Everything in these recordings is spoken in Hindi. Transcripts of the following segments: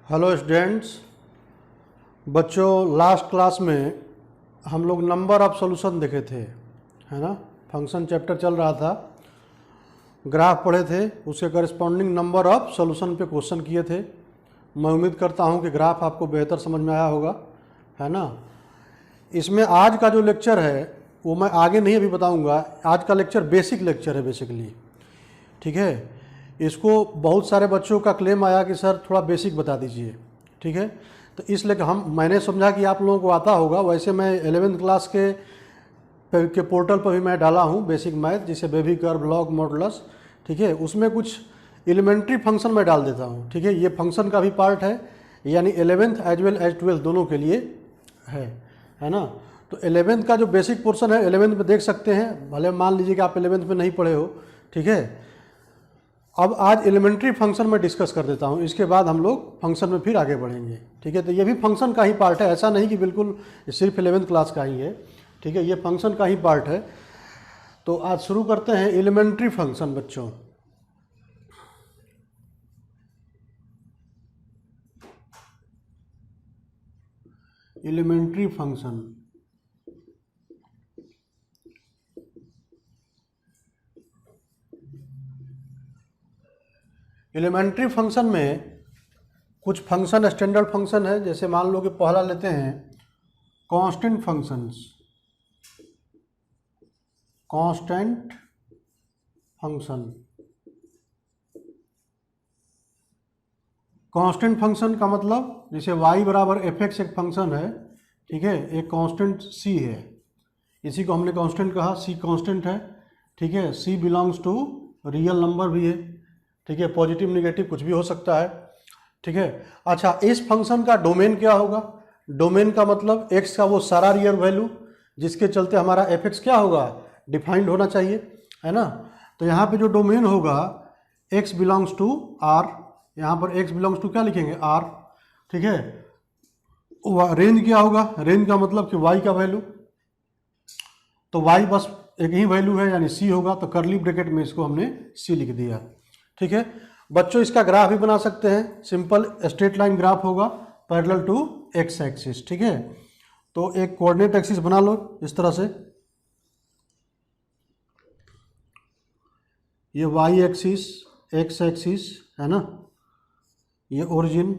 Hello students. बच्चों, लास्ट क्लास में हम लोग नंबर ऑफ सॉल्यूशन देखे थे, है ना। फंक्शन चैप्टर चल रहा था, ग्राफ पढ़े थे, उसके करस्पॉन्डिंग नंबर ऑफ सॉल्यूशन पे क्वेश्चन किए थे। मैं उम्मीद करता हूँ कि ग्राफ आपको बेहतर समझ में आया होगा, है ना। इसमें आज का जो लेक्चर है वो मैं आगे नहीं अभी बताऊँगा। आज का लेक्चर बेसिक लेक्चर है बेसिकली, ठीक है। इसको बहुत सारे बच्चों का क्लेम आया कि सर थोड़ा बेसिक बता दीजिए, ठीक है। तो इसलिए मैंने समझा कि आप लोगों को आता होगा। वैसे मैं 11th क्लास के पोर्टल पर भी मैं डाला हूँ बेसिक मैथ, जिसे बेबी कर्व, लॉग, मॉडुलस, ठीक है। उसमें कुछ एलिमेंट्री फंक्शन मैं डाल देता हूँ, ठीक है। ये फंक्शन का भी पार्ट है, यानी 11th as well as 12th दोनों के लिए है ना। तो 11th का जो बेसिक पोर्शन है 11th में देख सकते हैं, भले मान लीजिए कि आप 11th में नहीं पढ़े हो, ठीक है। अब आज एलिमेंट्री फंक्शन में डिस्कस कर देता हूँ, इसके बाद हम लोग फंक्शन में फिर आगे बढ़ेंगे, ठीक है। तो ये भी फंक्शन का ही पार्ट है, ऐसा नहीं कि बिल्कुल सिर्फ 11th क्लास का ही है, ठीक है। ये फंक्शन का ही पार्ट है। तो आज शुरू करते हैं एलिमेंट्री फंक्शन बच्चों। एलिमेंट्री फंक्शन, एलिमेंट्री फंक्शन में कुछ फंक्शन स्टैंडर्ड फंक्शन है। जैसे मान लो कि पहला लेते हैं constant functions. Constant function, constant function का मतलब जैसे y बराबर एफ एक्स एक फंक्शन है, ठीक है। एक कांस्टेंट c है, इसी को हमने कांस्टेंट कहा, c कांस्टेंट है, ठीक है। c belongs to real number भी है, ठीक है। पॉजिटिव निगेटिव कुछ भी हो सकता है, ठीक है। अच्छा, इस फंक्शन का डोमेन क्या होगा? डोमेन का मतलब x का वो सारा रियल वैल्यू जिसके चलते हमारा एफ एक्स क्या होगा, डिफाइंड होना चाहिए, है ना। तो यहाँ पे जो डोमेन होगा x बिलोंग्स टू r, यहाँ पर x बिलोंग्स टू क्या लिखेंगे, r, ठीक है। रेंज क्या होगा? रेंज का मतलब कि y का वैल्यू, तो y बस एक ही वैल्यू है यानी c होगा, तो कर्ली ब्रैकेट में इसको हमने c लिख दिया, ठीक है। बच्चों, इसका ग्राफ भी बना सकते हैं। सिंपल स्ट्रेट लाइन ग्राफ होगा पैरेलल टू x एक्सिस, ठीक है। तो एक कोऑर्डिनेट एक्सिस बना लो इस तरह से, ये y एक्सिस, x एक्सिस, है ना, ये ओरिजिन।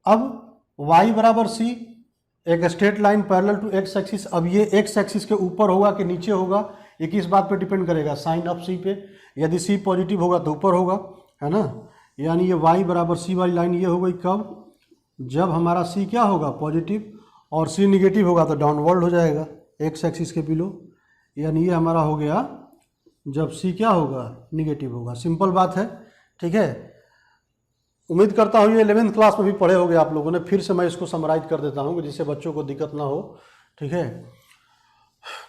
अब y बराबर c, एक straight line parallel to x axis. अब ये x एक्सिस के ऊपर होगा कि नीचे होगा, ये किस बात पे डिपेंड करेगा, साइन ऑफ c पे। यदि c पॉजिटिव होगा तो ऊपर होगा, है ना। यानी ये y बराबर c वाली लाइन ये हो गई कब, जब हमारा c क्या होगा, पॉजिटिव, और c निगेटिव होगा तो डाउनवर्ड हो जाएगा x एक्सिस के बिलो। यानी ये हमारा हो गया जब c क्या होगा, निगेटिव होगा। सिंपल बात है, ठीक है। उम्मीद करता हूँ ये 11th क्लास में भी पढ़े होंगे आप लोगों ने। फिर से मैं इसको समराइज कर देता हूँ जिससे बच्चों को दिक्कत ना हो, ठीक है।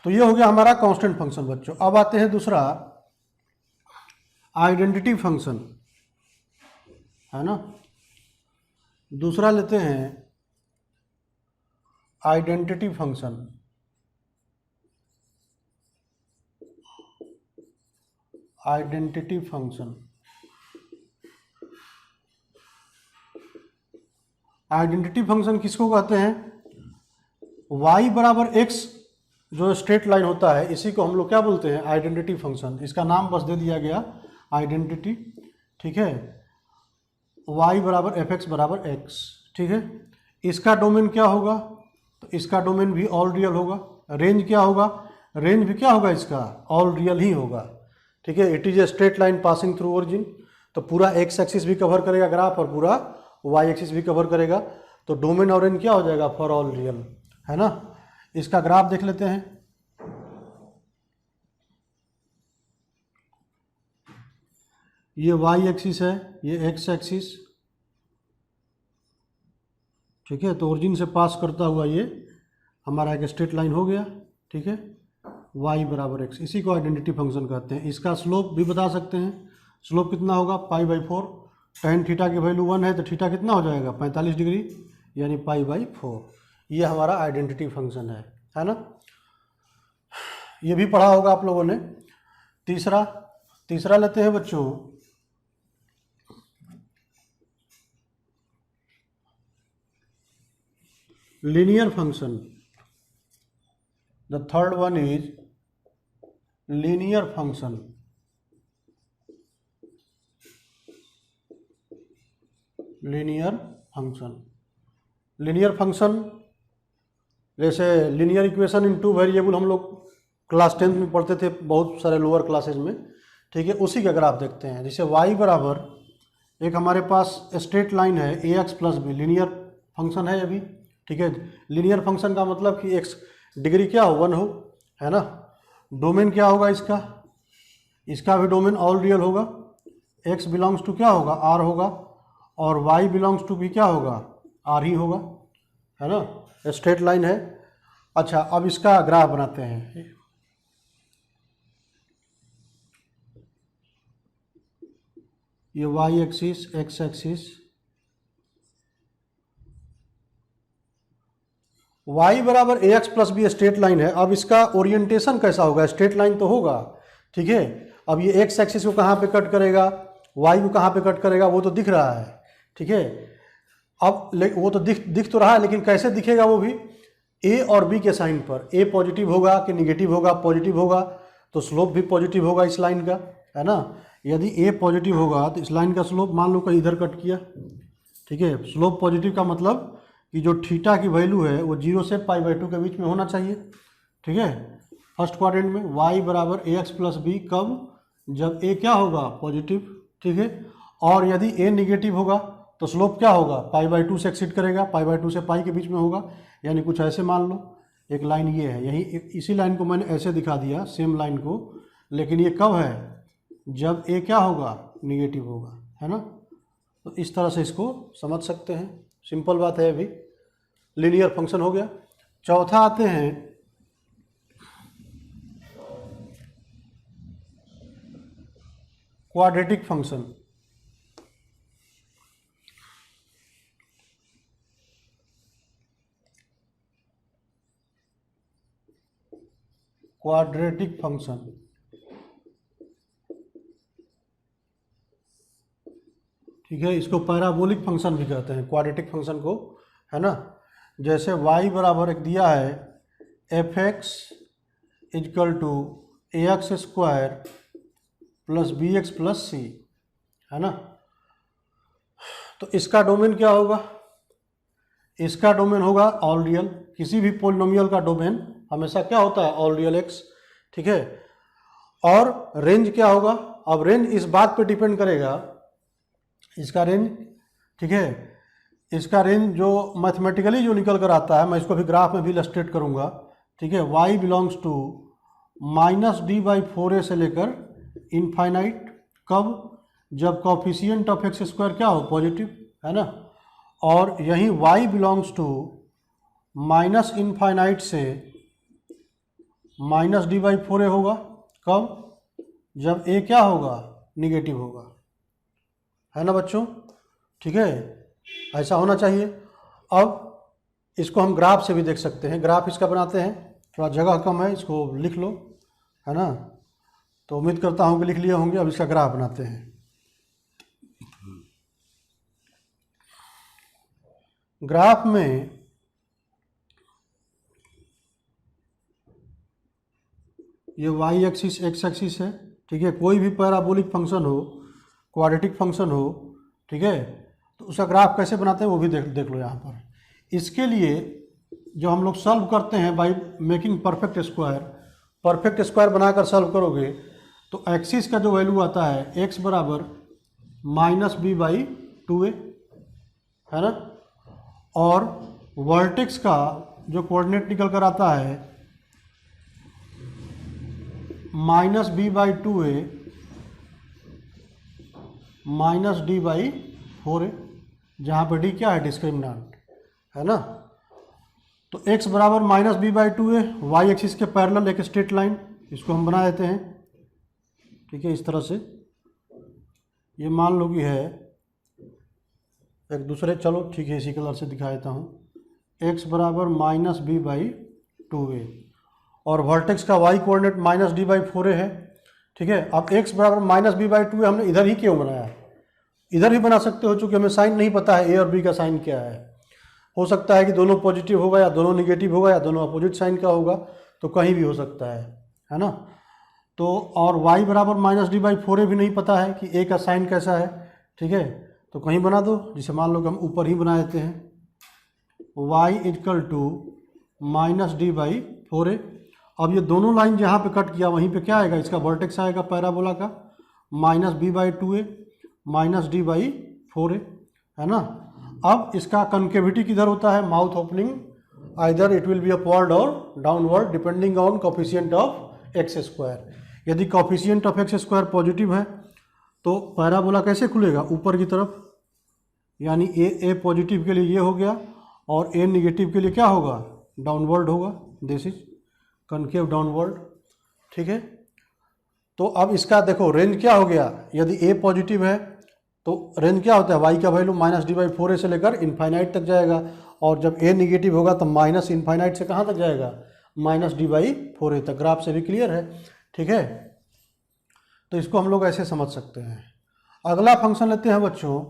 तो ये हो गया हमारा कांस्टेंट फंक्शन बच्चों। अब आते हैं दूसरा, आइडेंटिटी फंक्शन, है ना। दूसरा लेते हैं identity function. Identity function, identity function किसको कहते हैं? y बराबर x जो स्ट्रेट लाइन होता है, इसी को हम लोग क्या बोलते हैं, आइडेंटिटी फंक्शन। इसका नाम बस दे दिया गया आइडेंटिटी, ठीक है। y बराबर एफ एक्स बराबर x, ठीक है। इसका डोमेन क्या होगा, तो इसका डोमेन भी ऑल रियल होगा। रेंज क्या होगा, रेंज भी क्या होगा इसका, ऑल रियल ही होगा, ठीक है। It is a straight line passing through origin, तो पूरा x एक्सिस भी कवर करेगा ग्राफ और पूरा y एक्सिस भी कवर करेगा। तो डोमेन और रेंज क्या हो जाएगा, फॉर ऑल रियल, है ना। इसका ग्राफ देख लेते हैं। ये y एक्सिस है, ये x एक्सिस, ठीक है। तो ओरिजिन से पास करता हुआ ये हमारा एक स्ट्रेट लाइन हो गया, ठीक है। y बराबर x, इसी को आइडेंटिटी फंक्शन कहते हैं। इसका स्लोप भी बता सकते हैं। स्लोप कितना होगा, π/4। tan थीटा की वैल्यू 1 है तो थीटा कितना हो जाएगा, 45 डिग्री, यानी π/4। ये हमारा आइडेंटिटी फंक्शन है ना। ये भी पढ़ा होगा आप लोगों ने। तीसरा लेते हैं बच्चों linear function. The third one is linear function. linear function. linear function जैसे linear equation in two variable हम लोग क्लास 10th में पढ़ते थे बहुत सारे लोअर क्लासेज में, ठीक है, उसी का ग्राफ देखते हैं। जैसे y बराबर एक हमारे पास स्ट्रेट लाइन है ax plus b, linear function है अभी, ठीक है। लीनियर फंक्शन का मतलब कि x डिग्री क्या हो, 1 हो, है ना। डोमेन क्या होगा इसका, इसका भी डोमेन ऑल रियल होगा, x बिलोंग्स टू क्या होगा, r होगा, और y बिलोंग्स टू भी क्या होगा, r ही होगा, है ना। स्ट्रेट लाइन है। अच्छा, अब इसका ग्राफ बनाते हैं। ये y axis, x axis, y बराबर ax plus be straight line है। अब इसका ओरिएंटेशन कैसा होगा, स्ट्रेट लाइन तो होगा, ठीक है। अब ये x एक्सिस को कहाँ पे कट करेगा, y को कहाँ पे कट करेगा, वो तो दिख रहा है, ठीक है। अब वो तो दिख तो रहा है, लेकिन कैसे दिखेगा वो भी, a और b के साइन पर। a पॉजिटिव होगा कि निगेटिव होगा, पॉजिटिव होगा तो स्लोप भी पॉजिटिव होगा इस लाइन का, है ना। यदि a पॉजिटिव होगा तो इस लाइन का स्लोप मान लो कहीं इधर कट किया, ठीक है। स्लोप पॉजिटिव का मतलब कि जो थीटा की वैल्यू है वो 0 से π/2 के बीच में होना चाहिए, ठीक है। फर्स्ट क्वाड्रेंट में y बराबर ax प्लस बी, कब, जब a क्या होगा, पॉजिटिव, ठीक है। और यदि a निगेटिव होगा तो स्लोप क्या होगा, π/2 से एक्सिट करेगा, π/2 से पाई के बीच में होगा। यानी कुछ ऐसे मान लो, एक लाइन ये है, यही इसी लाइन को मैंने ऐसे दिखा दिया, सेम लाइन को, लेकिन ये कब है, जब a क्या होगा, निगेटिव होगा, है ना। तो इस तरह से इसको समझ सकते हैं, सिंपल बात है। अभी लीनियर फंक्शन हो गया। चौथा आते हैं क्वाड्रेटिक फंक्शन। क्वाड्रेटिक फंक्शन, ठीक है। इसको पैराबोलिक फंक्शन भी कहते हैं, क्वाड्रेटिक फंक्शन को, है ना। जैसे y बराबर एक दिया है f(x) equal to ax square plus bx plus c, है ना। तो इसका डोमेन क्या होगा, इसका डोमेन होगा ऑल रियल। किसी भी पोलिनोमियल का डोमेन हमेशा क्या होता है, ऑल रियल x, ठीक है। और रेंज क्या होगा, अब रेंज इस बात पे डिपेंड करेगा, इसका रेंज, ठीक है, इसका रेंज जो मैथमेटिकली जो निकल कर आता है, मैं इसको भी ग्राफ में भी इलस्ट्रेट करूंगा, ठीक है। y बिलोंग्स टू -d/4a से लेकर इनफाइनाइट, कब, जब कॉफिशिएंट ऑफ एक्स स्क्वायर क्या हो, पॉजिटिव, है ना। और यही y बिलोंग्स टू -इनफाइनाइट से -d/4a होगा, कब, जब a क्या होगा, निगेटिव होगा, है ना बच्चों, ठीक है। ऐसा होना चाहिए। अब इसको हम ग्राफ से भी देख सकते हैं। ग्राफ इसका बनाते हैं, थोड़ा जगह कम है, इसको लिख लो, है ना। तो उम्मीद करता हूँ कि लिख लिए होंगे। अब इसका ग्राफ बनाते हैं। ग्राफ में ये y एक्सिस, x एक्सिस है, ठीक है। कोई भी पैराबोलिक फंक्शन हो, क्वाड्रेटिक फंक्शन हो, ठीक है, तो उसका ग्राफ कैसे बनाते हैं वो भी देख लो यहाँ पर। इसके लिए जो हम लोग सॉल्व करते हैं by making perfect square, perfect square बनाकर सॉल्व करोगे तो एक्सिस का जो वैल्यू आता है x बराबर -b/2a, है ना। और वर्टेक्स का जो कोऑर्डिनेट निकल कर आता है -b/2a -d/4a, जहाँ पर d क्या है, डिस्क्रिमिनेंट, है ना। तो x बराबर -b/2a, y एक्सिस के पैरेलल एक स्ट्रेट लाइन, इसको हम बना देते हैं, ठीक है। इस तरह से ये मान लो कि है एक दूसरे, चलो ठीक है, इसी कलर से दिखा देता हूँ। x बराबर -b/2a और वर्टेक्स का y कोऑर्डिनेट -d/4a है, ठीक है। अब x बराबर -b/2a हमने इधर ही क्यों बनाया, इधर भी बना सकते हो, चूँकि हमें साइन नहीं पता है a और b का साइन क्या है। हो सकता है कि दोनों पॉजिटिव होगा या दोनों निगेटिव होगा या दोनों अपोजिट साइन का होगा, तो कहीं भी हो सकता है ना। तो और y बराबर -d/4 भी नहीं पता है कि a का साइन कैसा है, ठीक है, तो कहीं बना दो, जिसे मान लो कि हम ऊपर ही बना देते हैं, y = -d/4a। अब ये दोनों लाइन जहाँ पे कट किया वहीं पे क्या आएगा, इसका वर्टेक्स आएगा पैराबोला का -b/2a -d/4a, है ना। अब इसका कनकेविटी किधर होता है, mouth opening, either it will be upward और downward depending on coefficient of x²। यदि कोफिशिएंट ऑफ x² पॉजिटिव है तो पैराबोला कैसे खुलेगा, ऊपर की तरफ, यानी ए पॉजिटिव के लिए ये हो गया और ए निगेटिव के लिए क्या होगा, डाउनवर्ड होगा, दिस इज कनकेव डाउनवर्ड, ठीक है। तो अब इसका देखो रेंज क्या हो गया, यदि ए पॉजिटिव है तो रेंज क्या होता है, y का वैल्यू -d/4a से लेकर इनफाइनाइट तक जाएगा, और जब a निगेटिव होगा तो माइनस इनफाइनाइट से कहाँ तक जाएगा, -d/4a तक। ग्राफ से भी क्लियर है, ठीक है। तो इसको हम लोग ऐसे समझ सकते हैं। अगला फंक्शन लेते हैं बच्चों,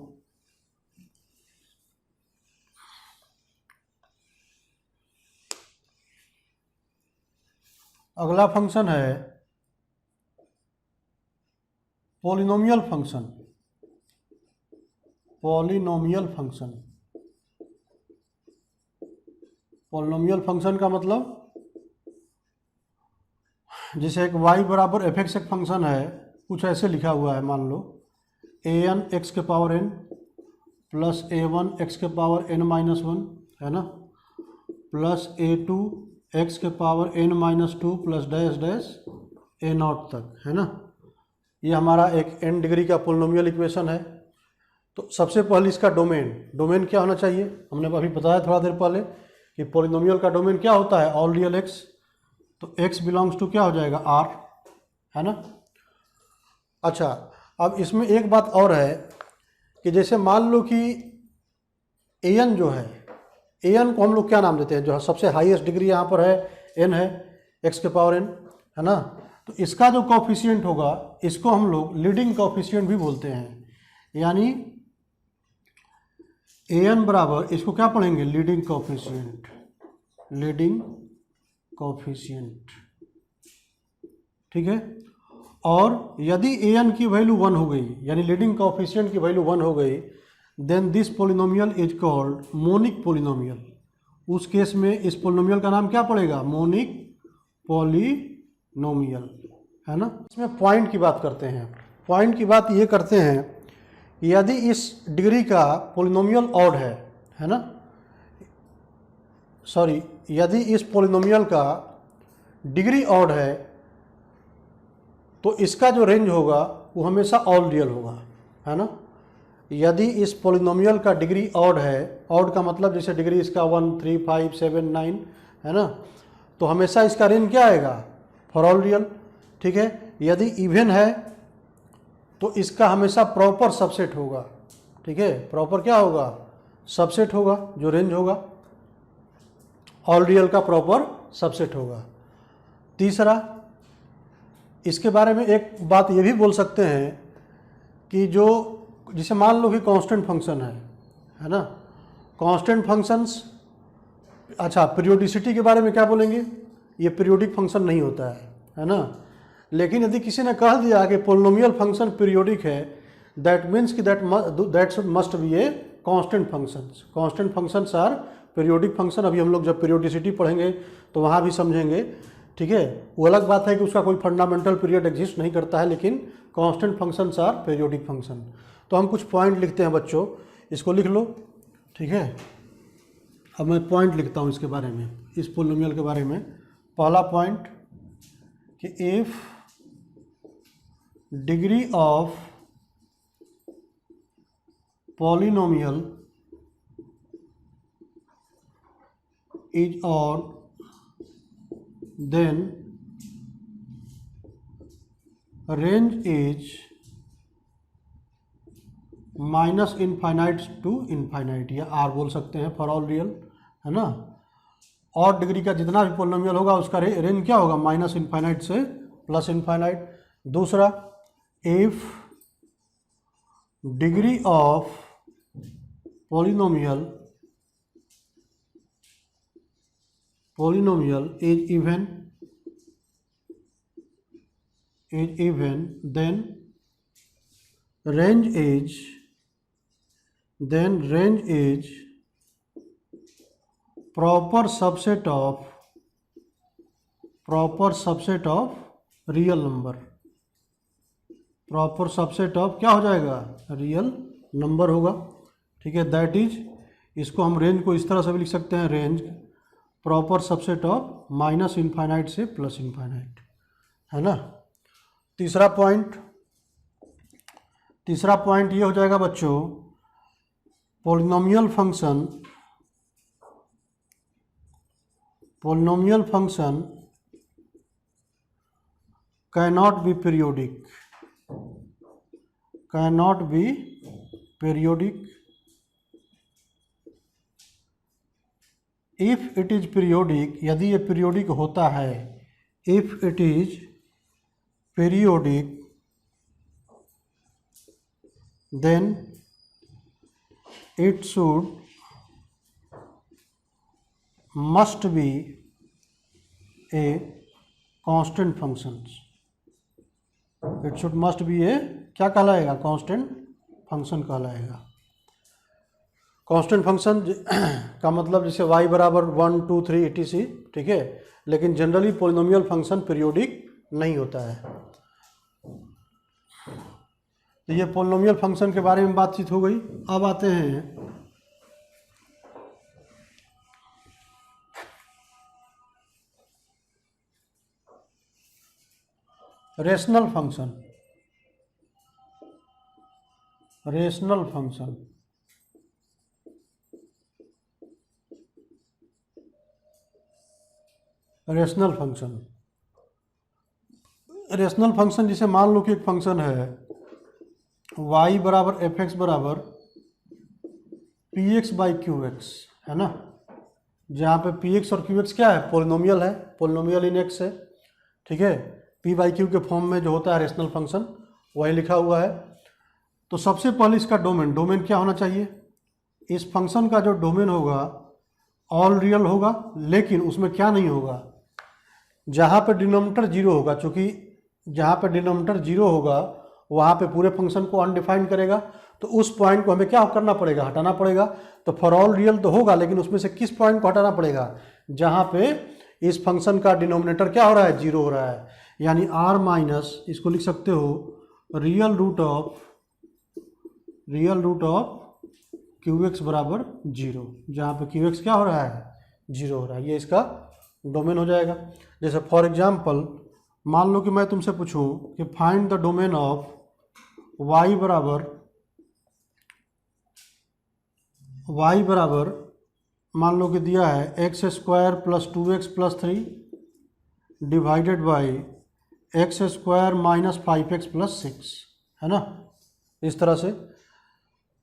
अगला फंक्शन है polynomial function. Polynomial function, polynomial function का मतलब जैसे एक y बराबर f(x) एक फंक्शन है, कुछ ऐसे लिखा हुआ है, मान लो an x⁴n plus a1 x⁴n-1 है ना, plus a2 x⁴n-2 plus dash dash a0 तक, है ना। ये हमारा एक n डिग्री का पोलिनोमियल इक्वेशन है। तो सबसे पहले इसका डोमेन क्या होना चाहिए, हमने अभी बताया थोड़ा देर पहले कि पोलिनोमियल का डोमेन क्या होता है, ऑल रियल x। तो x बिलोंग्स टू क्या हो जाएगा, r, है ना। अच्छा, अब इसमें एक बात और है कि जैसे मान लो कि an जो है, an को हम लोग क्या नाम देते हैं, जो सबसे हाईएस्ट डिग्री यहाँ पर है n है, x⁴n, है ना। तो इसका जो कोफिशिएंट होगा इसको हम लोग लीडिंग कोफिशिएंट भी बोलते हैं, यानी an बराबर, इसको क्या पढ़ेंगे, लीडिंग कोफिशिएंट, लीडिंग कोफिशिएंट, ठीक है। और यदि an की वैल्यू 1 हो गई, यानी लीडिंग कोफिशिएंट की वैल्यू 1 हो गई, then this polynomial is called monic polynomial. उस केस में इस पोलिनोमियल का नाम क्या पड़ेगा, मोनिक पोलिनोमियल, है ना। इसमें पॉइंट की बात करते हैं। पॉइंट की बात ये करते हैं कि यदि इस डिग्री का पोलिनोमियल ऑड है ना, सॉरी, यदि इस पोलिनोमियल का डिग्री ऑड है तो इसका जो रेंज होगा वो हमेशा ऑल रियल होगा, है ना। यदि इस पोलिनोमियल का डिग्री ऑड है, ऑड का मतलब जैसे डिग्री इसका 1, 3, 5, 7, 9 है ना, तो हमेशा इसका रेंज क्या आएगा, फॉर ऑल रियल, ठीक है। यदि इवन है तो इसका हमेशा प्रॉपर सबसेट होगा, ठीक है, प्रॉपर क्या होगा, सबसेट होगा, जो रेंज होगा ऑल रियल का प्रॉपर सबसेट होगा। तीसरा, इसके बारे में एक बात ये भी बोल सकते हैं कि जो जिसे मान लो कि कांस्टेंट फंक्शन है ना, कांस्टेंट फंक्शंस, अच्छा पीरियोडिसिटी के बारे में क्या बोलेंगे, ये पीरियोडिक फंक्शन नहीं होता है ना। लेकिन यदि किसी ने कह दिया कि पोलिनोमियल फंक्शन पीरियोडिक है, दैट मीन्स कि that must be a constant functions. Constant functions are periodic function. अभी हम लोग जब पीरियोडिसिटी पढ़ेंगे तो वहाँ भी समझेंगे, ठीक है। वो अलग बात है कि उसका कोई फंडामेंटल पीरियड एग्जिस्ट नहीं करता है, लेकिन constant functions are periodic function. तो हम कुछ पॉइंट लिखते हैं बच्चों, इसको लिख लो, ठीक है। अब मैं पॉइंट लिखता हूँ इसके बारे में, इस पोलिनोमियल के बारे में। पहला पॉइंट कि if degree of polynomial is odd, then range is -infinite to infinite, या आर बोल सकते हैं फॉर ऑल रियल, है ना। और डिग्री का जितना भी पोलिनोमियल होगा उसका रेंज क्या होगा, -इनफाइनाइट से +इनफाइनाइट। दूसरा, if degree of polynomial polynomial is even, then range is proper subset of real number. Proper subset of क्या हो जाएगा, रियल नंबर होगा। ठीक है, दैट इज, इसको हम रेंज को इस तरह से भी लिख सकते हैं, range proper subset of minus infinite से प्लस इनफाइनाइट, है ना। तीसरा पॉइंट ये हो जाएगा बच्चों, polynomial function cannot be periodic if it is periodic, यदि ये periodic होता है, if it is periodic then it must be a constant function। Must be a क्या कहलाएगा, कांस्टेंट फंक्शन कहलाएगा। कांस्टेंट फंक्शन का मतलब जैसे y बराबर 1 2 3 etc, ठीक है, लेकिन जनरली पोलिनोमियल फंक्शन पीरियोडिक नहीं होता है। तो ये पोलिनोमियल फंक्शन के बारे में बातचीत हो गई। अब आते हैं रेशनल फंक्शन। रेशनल फंक्शन जिसे मान लो कि एक फंक्शन है y बराबर एफ एक्स बराबर P x by Q x, है ना, जहाँ पे पी एक्स और क्यू एक्स क्या है, पोलिनोमियल है, पोलिनोमियल इन एक्स है। ठीक है, पी बाई क्यू के फॉर्म में जो होता है रेशनल फंक्शन वही लिखा हुआ है। तो सबसे पहले इसका डोमेन क्या होना चाहिए, इस फंक्शन का जो डोमेन होगा ऑल रियल होगा, लेकिन उसमें क्या नहीं होगा, जहाँ पे डिनोमिनेटर जीरो होगा, चूँकि जहाँ पे डिनोमिनेटर जीरो होगा वहाँ पे पूरे फंक्शन को अनडिफाइंड करेगा, तो उस पॉइंट को हमें क्या करना पड़ेगा, हटाना पड़ेगा। तो फॉर ऑल रियल तो होगा, लेकिन उसमें से किस पॉइंट को हटाना पड़ेगा, जहाँ पे इस फंक्शन का डिनोमिनेटर क्या हो रहा है, जीरो हो रहा है। यानी r माइनस, इसको लिख सकते हो real root of Q X बराबर जीरो, जहाँ पे क्यू एक्स क्या हो रहा है, जीरो हो रहा है। ये इसका डोमेन हो जाएगा। जैसे फॉर एग्जांपल मान लो कि मैं तुमसे पूछूं कि find the domain of y बराबर मान लो कि दिया है x square plus 2x plus 3 divided by X square minus 5x plus 6, है ना, इस तरह से।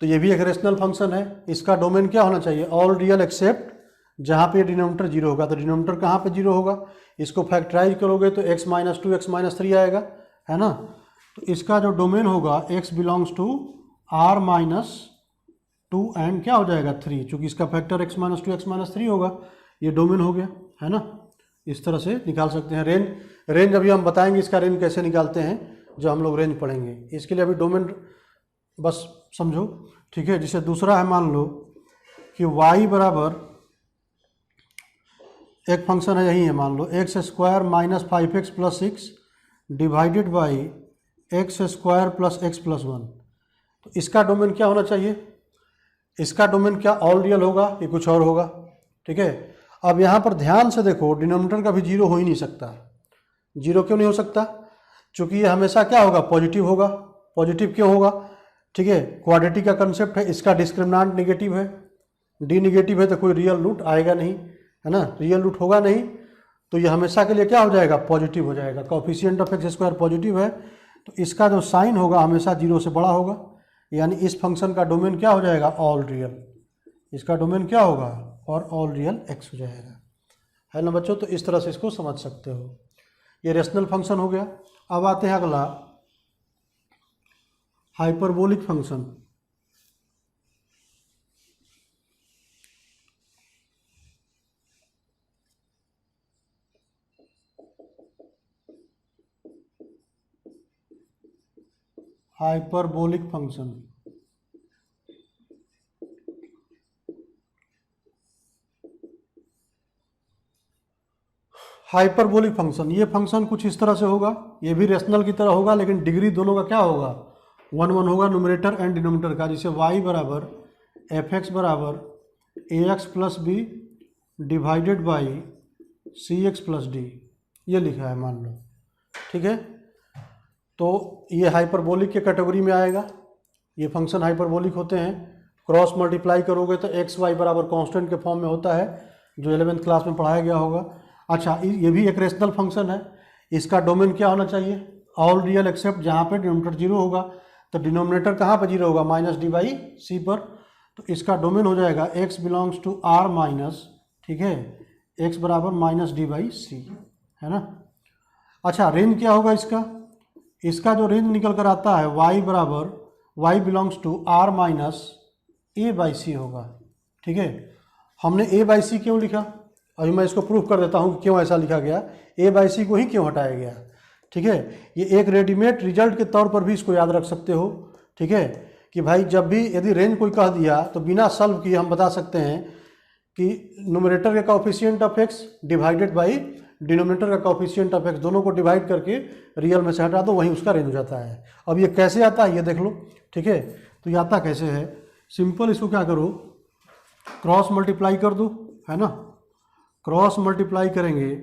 तो ये भी एक रेशनल फंक्शन है। इसका डोमेन क्या होना चाहिए, ऑल रियल एक्सेप्ट जहाँ पे डिनोमिनेटर जीरो होगा। तो डिनोमिनेटर कहाँ पे जीरो होगा, इसको फैक्टराइज करोगे तो x माइनस 2 x माइनस 3 आएगा, है ना। तो इसका जो डोमेन होगा x belongs to r minus 2 and क्या हो जाएगा 3, चूँकि इसका factor x minus 2 x minus 3 होगा। ये डोमेन हो गया, है ना। इस तरह से निकाल सकते हैं। रेंज अभी हम बताएंगे इसका रेंज कैसे निकालते हैं, जो हम लोग रेंज पढ़ेंगे। इसके लिए अभी डोमेन बस समझो, ठीक है। जिसे दूसरा है, मान लो कि y बराबर एक फंक्शन है, यही है, मान लो X square minus 5x plus 6 divided by X square plus x plus 1। तो इसका डोमेन क्या होना चाहिए, इसका डोमेन क्या ऑल रियल होगा कि कुछ और होगा, ठीक है। अब यहाँ पर ध्यान से देखो, डिनोमिनेटर का भी जीरो हो ही नहीं सकता। जीरो क्यों नहीं हो सकता, चूँकि ये हमेशा क्या होगा, पॉजिटिव होगा। पॉजिटिव क्यों होगा, ठीक है, क्वाड्रेटिक का कंसेप्ट है। इसका डिस्क्रिमिनेंट नेगेटिव है, डी नेगेटिव है, तो कोई रियल रूट आएगा नहीं, है ना, रियल रूट होगा नहीं, तो ये हमेशा के लिए क्या हो जाएगा, पॉजिटिव हो जाएगा। Coefficient of x square positive है, तो इसका जो साइन होगा हमेशा जीरो से बड़ा होगा। यानी इस फंक्शन का डोमेन क्या हो जाएगा, ऑल रियल। इसका डोमेन क्या होगा, और ऑल रियल एक्स हो जाएगा, है ना बच्चों। तो इस तरह से इसको समझ सकते हो। ये रेशनल फंक्शन हो गया। अब आते हैं अगला, hyperbolic function. Hyperbolic function. Hyperbolic function, ये फंक्शन कुछ इस तरह से होगा, ये भी रेशनल की तरह होगा, लेकिन डिग्री दोनों का क्या होगा, 1 1 होगा न्यूमरेटर एंड डिनोमिनेटर का। जैसे y बराबर एफ एक्स बराबर A X plus B divided by C X plus D, ये लिखा है मान लो, ठीक है। तो ये हाइपरबोलिक के कैटेगरी में आएगा, ये फंक्शन हाइपरबोलिक होते हैं। क्रॉस मल्टीप्लाई करोगे तो एक्स वाई बराबर कांस्टेंट के फॉर्म में होता है, जो 11th क्लास में पढ़ाया गया होगा। अच्छा, ये भी एक रेशनल फंक्शन है, इसका डोमेन क्या होना चाहिए, ऑल रियल एक्सेप्ट जहाँ पे डिनोमिनेटर जीरो होगा, तो डिनोमिनेटर कहाँ पर जीरो होगा, माइनस डी बाई सी पर। तो इसका डोमेन हो जाएगा x belongs to R minus, ठीक है, x बराबर माइनस डी बाई सी, है ना। अच्छा, रेंज क्या होगा इसका, इसका जो रेंज निकल कर आता है y बराबर y belongs to R minus A by C होगा, ठीक है। हमने a बाई सी क्यों लिखा, अभी मैं इसको प्रूफ कर देता हूँ कि क्यों ऐसा लिखा गया, a बाई सी को ही क्यों हटाया गया, ठीक है। ये एक रेडीमेड रिजल्ट के तौर पर भी इसको याद रख सकते हो, ठीक है, कि भाई जब भी यदि रेंज कोई कह दिया तो बिना सॉल्व किए हम बता सकते हैं कि न्यूमरेटर का coefficient of x divided by denominator का कोएफिशिएंट ऑफ x, दोनों को डिवाइड करके रियल में से हटा दो, वहीं उसका रेंज हो जाता है। अब ये कैसे आता है ये देख लो, ठीक है। तो ये आता कैसे है, सिंपल, इसको क्या करो, क्रॉस मल्टीप्लाई कर दो, है ना। क्रॉस मल्टीप्लाई करेंगे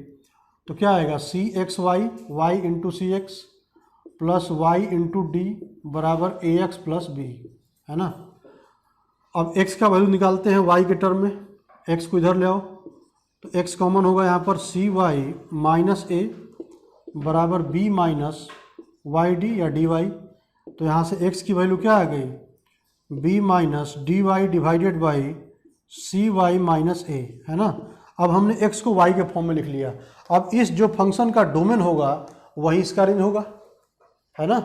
तो क्या आएगा, C X Y, Y into C X plus Y into D बराबर ए एक्स प्लस बी, है ना। अब x का वैल्यू निकालते हैं y के टर्म में, x को इधर ले आओ तो x कॉमन होगा यहाँ पर, सी वाई माइनस ए बराबर b माइनस वाई डी या डी वाई। तो यहाँ से x की वैल्यू क्या आ गई, b minus D Y divided by C Y minus A, है ना। अब हमने x को y के फॉर्म में लिख लिया। अब इस जो फंक्शन का डोमेन होगा वही इसका रेंज होगा, है ना।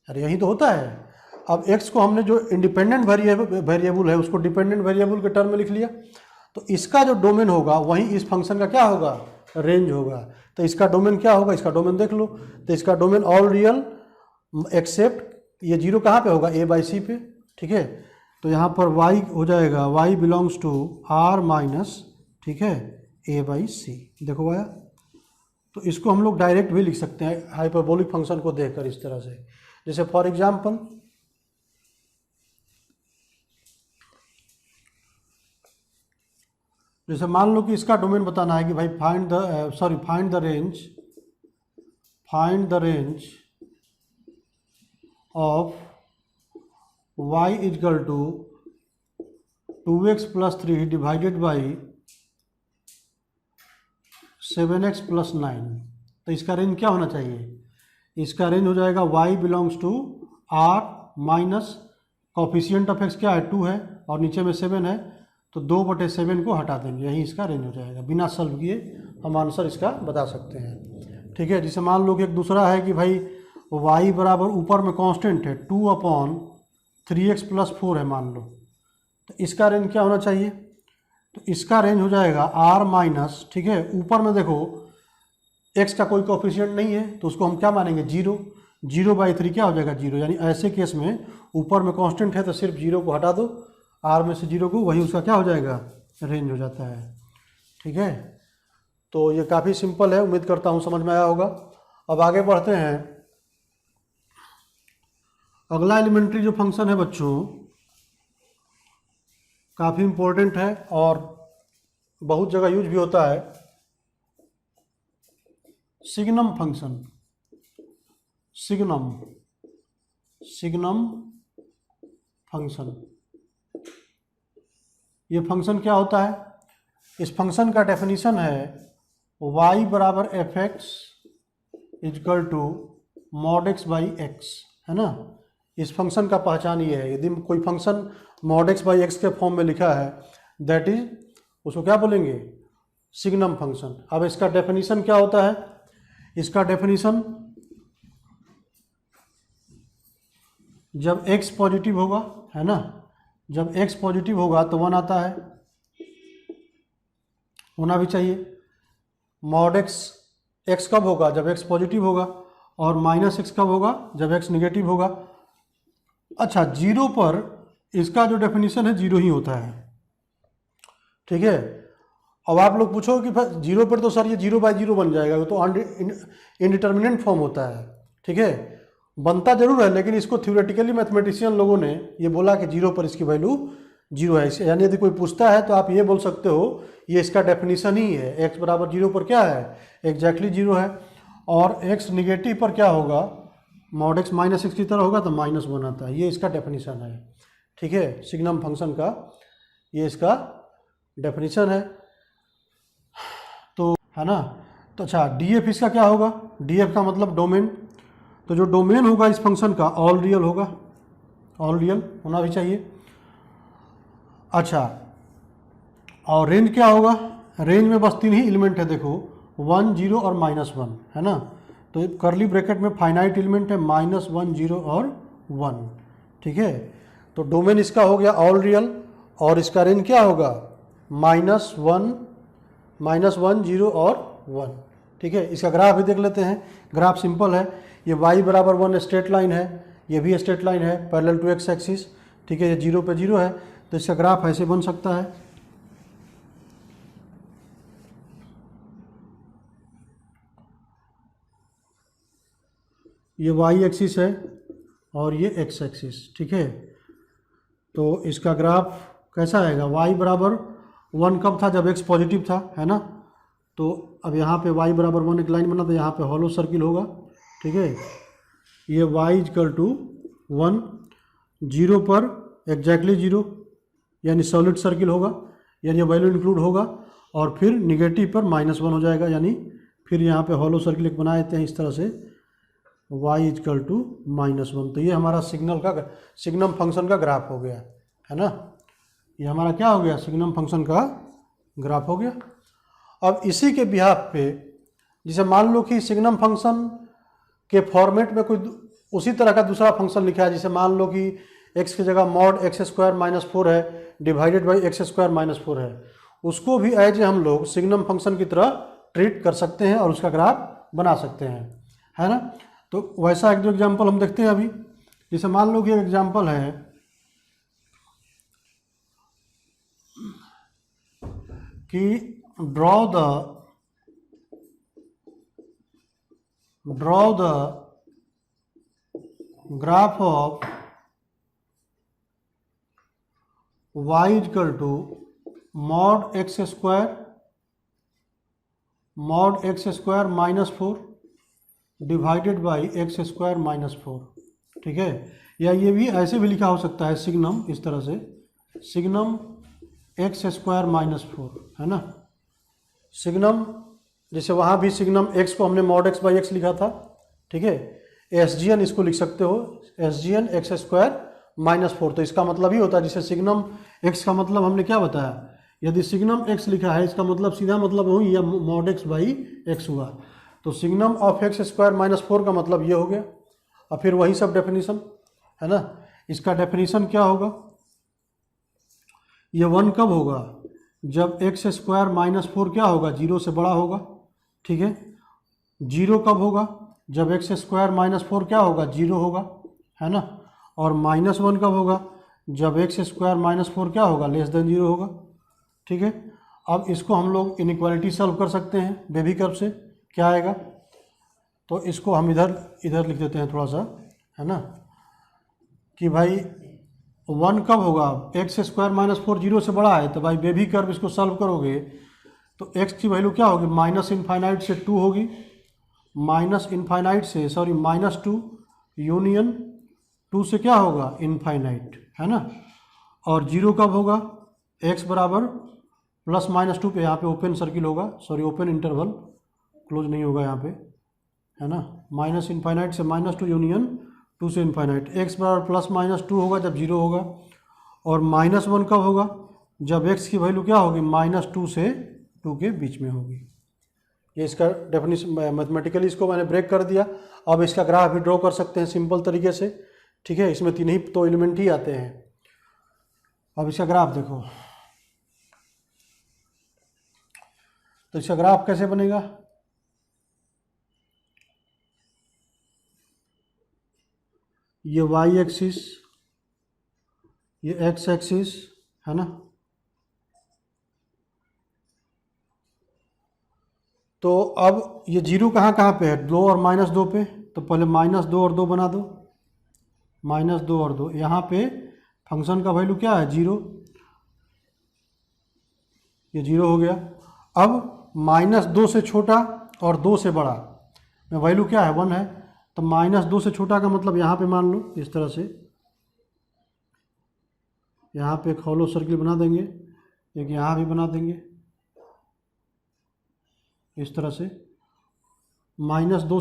अरे यही तो होता है। अब x को हमने जो इंडिपेंडेंट वेरिएबल है उसको डिपेंडेंट वेरिएबल के टर्म में लिख लिया, तो इसका जो डोमेन होगा वही इस फंक्शन का क्या होगा, रेंज होगा। तो इसका डोमेन क्या होगा, इसका डोमेन देख लो, तो इसका डोमेन ऑल रियल एक्सेप्ट, ये जीरो कहाँ पे होगा, a बाई सी पे, ठीक है। तो यहाँ पर y हो जाएगा y belongs to r minus, ठीक है, a बाई सी, देखो आया। तो इसको हम लोग डायरेक्ट भी लिख सकते हैं हाइपरबोलिक फंक्शन को देखकर इस तरह से। जैसे फॉर एग्जांपल, जैसे मान लो कि इसका डोमेन बताना है कि भाई find the range of y equal to 2x plus 3 divided by 7x plus 9। तो इसका रेंज क्या होना चाहिए, इसका रेंज हो जाएगा y belongs to r minus coefficient of x क्या है, 2 है, और नीचे में 7 है, तो 2/7 को हटा देंगे, यही इसका रेंज हो जाएगा। बिना सॉल्व किए हम आंसर इसका बता सकते हैं, ठीक है। जैसे मान लो कि एक दूसरा है कि भाई y बराबर ऊपर में कांस्टेंट है 2/3x प्लस 4 है मान लो, तो इसका रेंज क्या होना चाहिए, तो इसका रेंज हो जाएगा r माइनस, ठीक है, ऊपर में देखो x का कोई कोफिशिएंट नहीं है तो उसको हम क्या मानेंगे, 0, 0/3 क्या हो जाएगा, 0, यानी ऐसे केस में ऊपर में कांस्टेंट है तो सिर्फ 0 को हटा दो, r में से 0 को, वही उसका क्या हो जाएगा, रेंज हो जाता है, ठीक है। तो ये काफ़ी सिंपल है, उम्मीद करता हूँ समझ में आया होगा। अब आगे बढ़ते हैं। अगला एलिमेंट्री जो फंक्शन है बच्चों, काफ़ी इम्पोर्टेंट है और बहुत जगह यूज भी होता है, सिग्नम फंक्शन। सिग्नम फंक्शन, ये फंक्शन क्या होता है, इस फंक्शन का डेफिनेशन है y बराबर F X equal to mod X by X, है ना। इस फंक्शन का पहचान ये है, यदि कोई function mod X by x के फॉर्म में लिखा है दैट इज, उसको क्या बोलेंगे, सिग्नम फंक्शन। अब इसका डेफिनेशन क्या होता है, इसका डेफिनेशन जब x पॉजिटिव होगा, है ना, जब x पॉजिटिव होगा तो 1 आता है, होना भी चाहिए। मॉड x एक्स कब होगा? जब एक्स पॉजिटिव होगा, और माइनस एक्स कब होगा? जब एक्स निगेटिव होगा। अच्छा, जीरो पर इसका जो डेफिनेशन है जीरो ही होता है, ठीक है। अब आप लोग पूछो कि भाई जीरो पर तो सर ये जीरो बाई जीरो बन जाएगा, वो तो इनडिटर्मिनेंट फॉर्म होता है, ठीक है। बनता जरूर है, लेकिन इसको थ्योरेटिकली मैथमेटिशियन लोगों ने ये बोला कि जीरो पर इसकी वैल्यू जीरो है। यानी यदि कोई पूछता है तो आप ये बोल सकते हो ये इसका डेफिनेशन ही है, एक्स बराबर जीरो पर क्या है? एग्जैक्टली जीरो है। और एक्स निगेटिव पर क्या होगा? मॉड एक्स माइनस एक्स की तरह होगा तो माइनस वन आता है। ये इसका डेफिनेशन है, ठीक है, सिग्नम फंक्शन का ये इसका डेफिनेशन है, तो है ना। तो अच्छा, डी एफ इसका क्या होगा? डी एफ का मतलब डोमेन। तो जो डोमेन होगा इस फंक्शन का ऑल रियल होगा, ऑल रियल होना भी चाहिए। अच्छा, और रेंज क्या होगा? रेंज में बस तीन ही एलिमेंट है, देखो 1 0 और -1, है ना। तो करली ब्रैकेट में फाइनाइट एलिमेंट है -1 0 और 1, ठीक है। तो डोमेन इसका हो गया ऑल रियल, और इसका रेंज क्या होगा? -1 0 और 1, ठीक है। इसका ग्राफ भी देख लेते हैं। ग्राफ सिंपल है, ये y बराबर 1 स्ट्रेट लाइन है, ये भी स्ट्रेट लाइन है पैरेलल टू एक्स एक्सिस, ठीक है। ये जीरो पे जीरो है, तो इसका ग्राफ ऐसे बन सकता है। ये y एक्सिस है और ये x एक्सिस, ठीक है। तो इसका ग्राफ कैसा आएगा? y बराबर 1 कब था? जब x पॉजिटिव था, है ना। तो अब यहाँ पे y बराबर 1 एक लाइन बना, तो यहाँ पे हॉलो सर्किल होगा, ठीक है। ये y इक्वल टू 1, जीरो पर एग्जैक्टली जीरो यानी सॉलिड सर्किल होगा, यानी ये वैल्यू इंक्लूड होगा, और फिर निगेटिव पर -1 हो जाएगा, यानी फिर यहाँ पे हॉलो सर्किल एक बना देते हैं इस तरह से, y इक्वल टू -1। तो ये हमारा सिग्नम फंक्शन का ग्राफ हो गया, है ना। ये हमारा क्या हो गया? सिग्नम फंक्शन का ग्राफ हो गया। अब इसी के बिहाफ पे, जैसे मान लो कि सिग्नम फंक्शन के फॉर्मेट में कोई उसी तरह का दूसरा फंक्शन लिखा है, जैसे मान लो कि x की जगह मॉड एक्स स्क्वायर -4 है डिवाइडेड बाई एक्स स्क्वायर -4 है, उसको भी एज हम लोग सिग्नम फंक्शन की तरह ट्रीट कर सकते हैं और उसका ग्राफ बना सकते हैं, है ना। तो वैसा एक दो एग्जाम्पल हम देखते हैं अभी। जैसे मान लो कि एक एग्जाम्पल है कि draw the graph of y equal to mod X square -4 divided by X square -4, ठीक है। या ये भी ऐसे भी लिखा हो सकता है सिग्नम, इस तरह से सिग्नम एक्स स्क्वायर -4, है ना। सिग्नम जैसे वहाँ भी सिग्नम एक्स को हमने मॉड एक्स बाई एक्स लिखा था, ठीक है। एस जी एन इसको लिख सकते हो, S G N X square -4। तो इसका मतलब ही होता है, जैसे सिग्नम एक्स का मतलब हमने क्या बताया, यदि सिग्नम एक्स लिखा है इसका मतलब सीधा मतलब हो या मॉड एक्स बाई एक्स हुआ, तो सिग्नम ऑफ एक्स स्क्वायर -4 का मतलब ये हो गया। और फिर वही सब डेफिनेशन, है ना। इसका डेफिनेशन क्या होगा? ये 1 कब होगा? जब एक्स स्क्वायर -4 क्या होगा? जीरो से बड़ा होगा, ठीक है। जीरो कब होगा? जब एक्स स्क्वायर -4 क्या होगा? जीरो होगा, है ना। और -1 कब होगा? जब एक्स स्क्वायर -4 क्या होगा? लेस देन जीरो होगा, ठीक है। अब इसको हम लोग इनइक्वालिटी सॉल्व कर सकते हैं बेबी कर्व से। क्या आएगा? तो इसको हम इधर लिख देते हैं थोड़ा सा, है ना, कि भाई 1 कब होगा? एक्स स्क्वायर -4 जीरो से बड़ा है, तो भाई बेबी कर्व इसको सॉल्व करोगे तो x की वैल्यू क्या होगी? -इनफाइनाइट से 2 होगी, -2 यूनियन 2 से क्या होगा? इनफाइनाइट, है ना। और जीरो कब होगा? x बराबर +-2 पे, यहाँ पे ओपन सर्किल होगा, सॉरी ओपन इंटरवल, क्लोज नहीं होगा यहाँ पे, है ना। -इनफाइनाइट से -2 यूनियन 2 से इनफाइनाइट, x बराबर +-2 होगा जब जीरो होगा। और -1 कब होगा? जब x की वैल्यू क्या होगी? -2 से 2 के बीच में होगी। ये इसका डेफिनेशन मैथमेटिकली इसको मैंने ब्रेक कर दिया। अब इसका ग्राफ भी ड्रॉ कर सकते हैं सिंपल तरीके से, ठीक है। इसमें तीन ही तो एलिमेंट ही आते हैं। अब इसका ग्राफ देखो, तो इसका ग्राफ कैसे बनेगा? ये वाई एक्सिस, ये एक्स एक्सिस, है ना। तो अब ये जीरो कहाँ कहाँ पे है, 2 और -2 पे, तो पहले -2 और 2 बना दो, -2 और 2, यहाँ पे फंक्शन का वैल्यू क्या है, 0, ये 0 हो गया। अब -2 से छोटा और 2 से बड़ा में वैल्यू क्या है, 1 है, तो -2 से छोटा का मतलब यहाँ पे मान लो इस तरह से, यहाँ पे एक हॉलो सर्किल बना देंगे, एक यहाँ भी बना देंगे इस तरह से। -2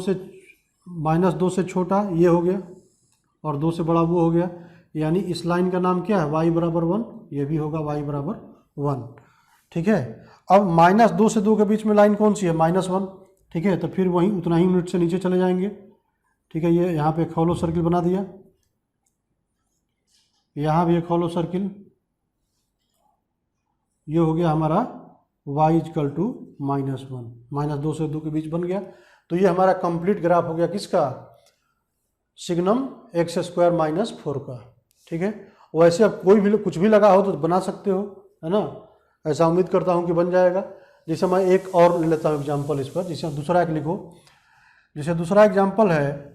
से छोटा ये हो गया और 2 से बड़ा वो हो गया, यानी इस लाइन का नाम क्या है, y बराबर 1, ये भी होगा y बराबर 1, ठीक है। अब -2 से 2 के बीच में लाइन कौन सी है, -1, ठीक है। तो फिर वहीं उतना ही यूनिट से नीचे चले जाएंगे, ठीक है। ये यहाँ पे एक हॉलो सर्किल बना दिया, यहाँ भी एक हॉलो सर्किल, ये हो गया हमारा y = -1, -2 से 2 के बीच बन गया। तो ये हमारा कंप्लीट ग्राफ हो गया किसका, सिग्नम x² - 4 का, ठीक है। वैसे अब कोई भी कुछ भी लगा हो तो बना सकते हो, है ना। ऐसा उम्मीद करता हूँ कि बन जाएगा। जैसे मैं एक और ले लेता हूँ एग्जाम्पल इस पर, जैसे दूसरा एक लिखो, जैसे दूसरा एग्जाम्पल है,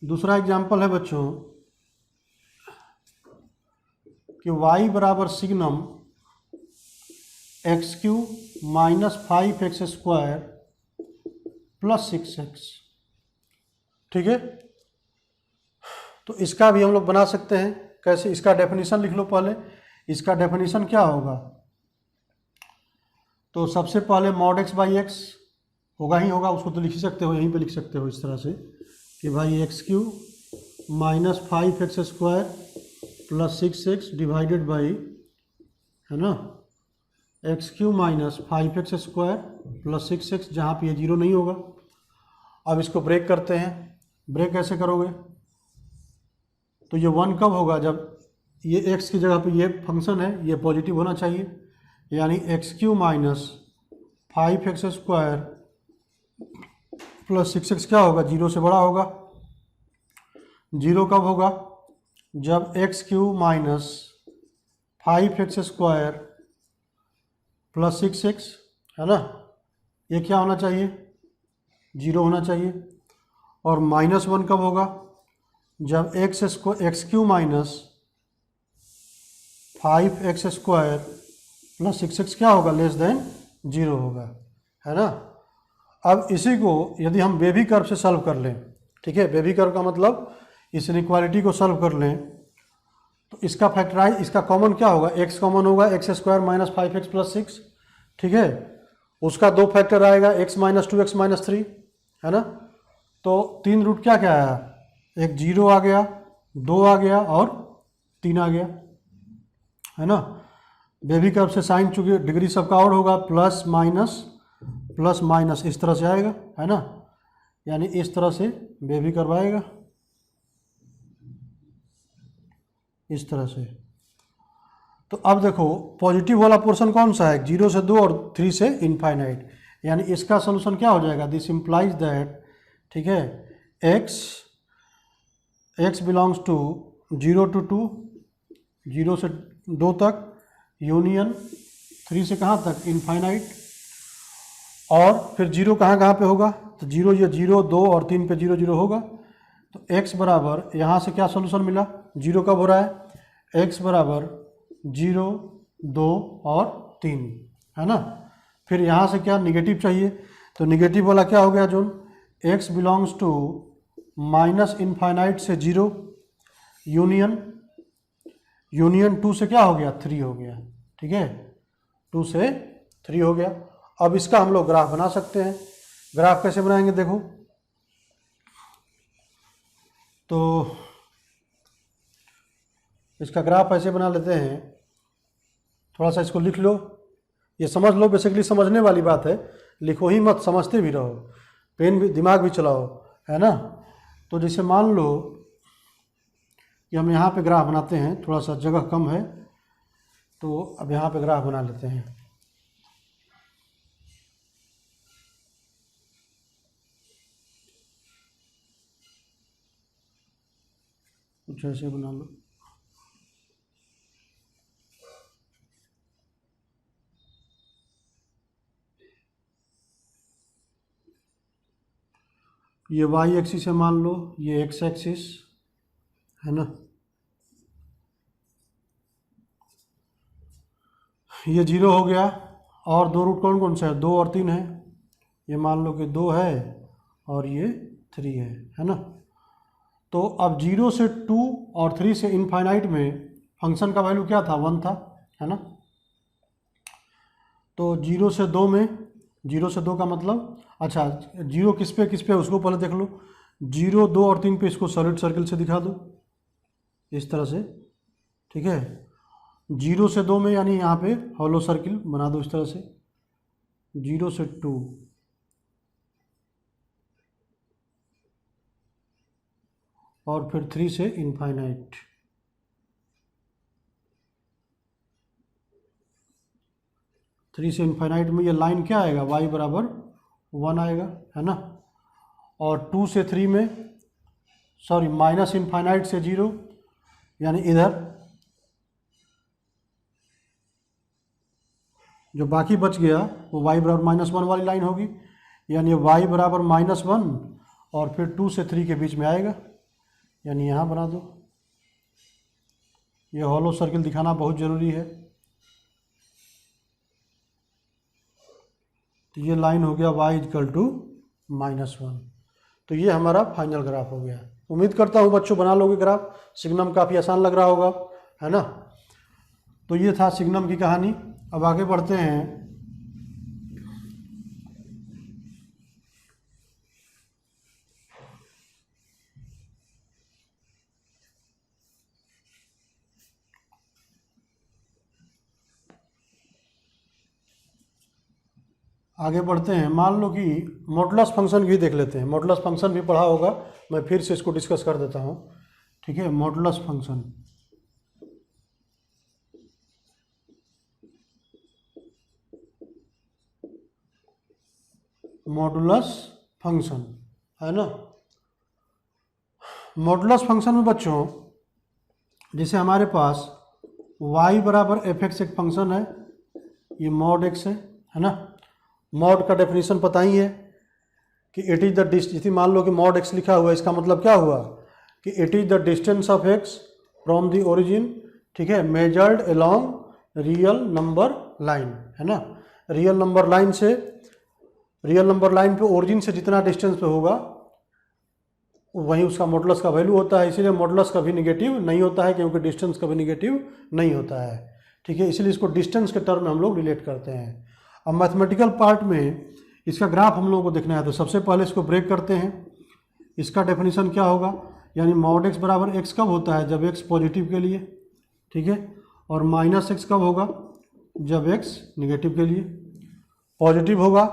दूसरा एग्जाम्पल है बच्चों कि y बराबर सिग्नम x³ - 5x² + 6x, ठीक है। तो इसका भी हम लोग बना सकते हैं, कैसे, इसका डेफिनेशन लिख लो पहले। इसका डेफिनेशन क्या होगा, तो सबसे पहले mod x/x होगा ही होगा, उसको तो लिख ही सकते हो, यहीं पे लिख सकते हो इस तरह से कि भाई x³ - 5x² + 6x divided by, है ना, x³ - 5x² + 6x, जहाँ पे ये 0 नहीं होगा। अब इसको ब्रेक करते हैं, ब्रेक कैसे करोगे, तो ये 1 कब होगा, जब ये x की जगह पे ये फंक्शन है, ये पॉजिटिव होना चाहिए, यानी x³ - 5x² + 6x क्या होगा, 0 से बड़ा होगा। 0 कब होगा, जब x³ - 5x² + 6x, है ना, ये क्या होना चाहिए, 0 होना चाहिए। और -1 कब होगा, जब x³ - 5x² + 6x क्या होगा, <0 होगा, है ना। अब इसी को यदि हम बेबी कर्व से सॉल्व कर लें, ठीक है, बेबी कर्व का मतलब इस इनइक्वालिटी को सॉल्व कर लें, तो इसका फैक्टराइज, इसका कॉमन क्या होगा, x कॉमन होगा, x² - 5x + 6, ठीक है। उसका 2 फैक्टर आएगा, x - 2x - 3, है ना। तो 3 रूट क्या क्या आया, एक 0 आ गया, 2 आ गया और 3 आ गया, है ना। बेबी कर्व से साइन चूंकि डिग्री सबका और होगा, प्लस माइनस इस तरह से आएगा, है ना, यानी इस तरह से बेबी कर्व आएगा, इस तरह से। तो अब देखो पॉजिटिव वाला पोर्शन कौन सा है, 0 से 2 और 3 से इनफाइनाइट, यानी इसका सोल्यूशन क्या हो जाएगा, दिस इम्प्लाइज दैट, ठीक है, x बिलोंग्स टू 0 to 2, 0 से 2 तक, यूनियन 3 से कहाँ तक, इनफाइनाइट। और फिर 0 कहाँ कहाँ पे होगा, तो 0, ये 0, 2 और 3 पे 0 0 होगा। तो x बराबर, यहाँ से क्या सोल्यूशन मिला, 0 कब हो रहा है, x बराबर 0, 2 और 3, है ना। फिर यहाँ से क्या निगेटिव चाहिए, तो निगेटिव वाला क्या हो गया, जो x बिलोंग्स टू -इनफाइनाइट से 0, यूनियन 2 से क्या हो गया, 3 हो गया, ठीक है, 2 से 3 हो गया। अब इसका हम लोग ग्राफ बना सकते हैं। ग्राफ कैसे बनाएंगे, देखो, तो इसका ग्राफ ऐसे बना लेते हैं, थोड़ा सा इसको लिख लो, ये समझ लो, बेसिकली समझने वाली बात है, लिखो ही मत, समझते भी रहो, पेन भी, दिमाग भी चलाओ, है ना। तो जैसे मान लो कि हम यहाँ पे ग्राफ बनाते हैं, थोड़ा सा जगह कम है, तो अब यहाँ पे ग्राफ बना लेते हैं। कुछ ऐसे बना लो। ये वाई एक्सिस है मान लो, ये एक्स एक्सिस है ना, ये 0 हो गया। और दो रूट कौन कौन सा है, 2 और 3 है। ये मान लो कि 2 है और ये 3 है ना। तो अब 0 से 2 और 3 से इनफाइनाइट में फंक्शन का वैल्यू क्या था, 1 था, है ना। तो 0 से 2 में, 0 से 2 का मतलब, अच्छा 0 किस पे उसको पहले देख लो। 0, 2 और 3 पे इसको सॉलिड सर्किल से दिखा दो इस तरह से, ठीक है। 0 से 2 में यानी यहाँ पे हॉलो सर्किल बना दो इस तरह से। 0 से 2, और फिर 3 से इनफाइनाइट। 3 से इनफाइनाइट में ये लाइन क्या आएगा, y बराबर 1 आएगा, है ना। और 2 से 3 में, सॉरी माइनस इनफाइनाइट से 0, यानी इधर जो बाकी बच गया वो y बराबर -1 वाली लाइन होगी, यानी y बराबर -1 और फिर 2 से 3 के बीच में आएगा, यानी यहाँ बना दो। ये हॉलो सर्किल दिखाना बहुत ज़रूरी है। तो ये लाइन हो गया y = -1। तो ये हमारा फाइनल ग्राफ हो गया। उम्मीद करता हूँ बच्चों बना लोगे ग्राफ। सिग्नम काफ़ी आसान लग रहा होगा, है ना। तो ये था सिग्नम की कहानी। अब आगे बढ़ते हैं। मान लो कि मॉडुलस फंक्शन भी देख लेते हैं। मॉडुलस फंक्शन भी पढ़ा होगा, मैं फिर से इसको डिस्कस कर देता हूँ, ठीक है। मॉडुलस फंक्शन, मॉडुलस फंक्शन, है ना। मॉडुलस फंक्शन में बच्चों जैसे हमारे पास y बराबर f(x) एक फंक्शन है, ये मॉड x है ना। मॉड का डेफिनेशन पता ही है कि इट इज़ द डिस्टेंस, मान लो कि मॉड x लिखा हुआ है, इसका मतलब क्या हुआ कि it is the distance of x from the origin, ठीक है, measured along real number line, है ना। रियल नंबर लाइन से, रियल नंबर लाइन पे ओरिजिन से जितना डिस्टेंस पे होगा वही उसका मॉडुलस का वैल्यू होता है। इसीलिए मॉडुलस कभी निगेटिव नहीं होता है, क्योंकि डिस्टेंस कभी निगेटिव नहीं होता है, ठीक है। इसलिए इसको डिस्टेंस के टर्म में हम लोग रिलेट करते हैं। अब मैथमेटिकल पार्ट में इसका ग्राफ हम लोगों को देखना है, तो सबसे पहले इसको ब्रेक करते हैं। इसका डेफिनेशन क्या होगा, यानी मॉड x बराबर x कब होता है, जब x पॉजिटिव के लिए, ठीक है। और -x कब होगा, जब x निगेटिव के लिए। पॉजिटिव होगा,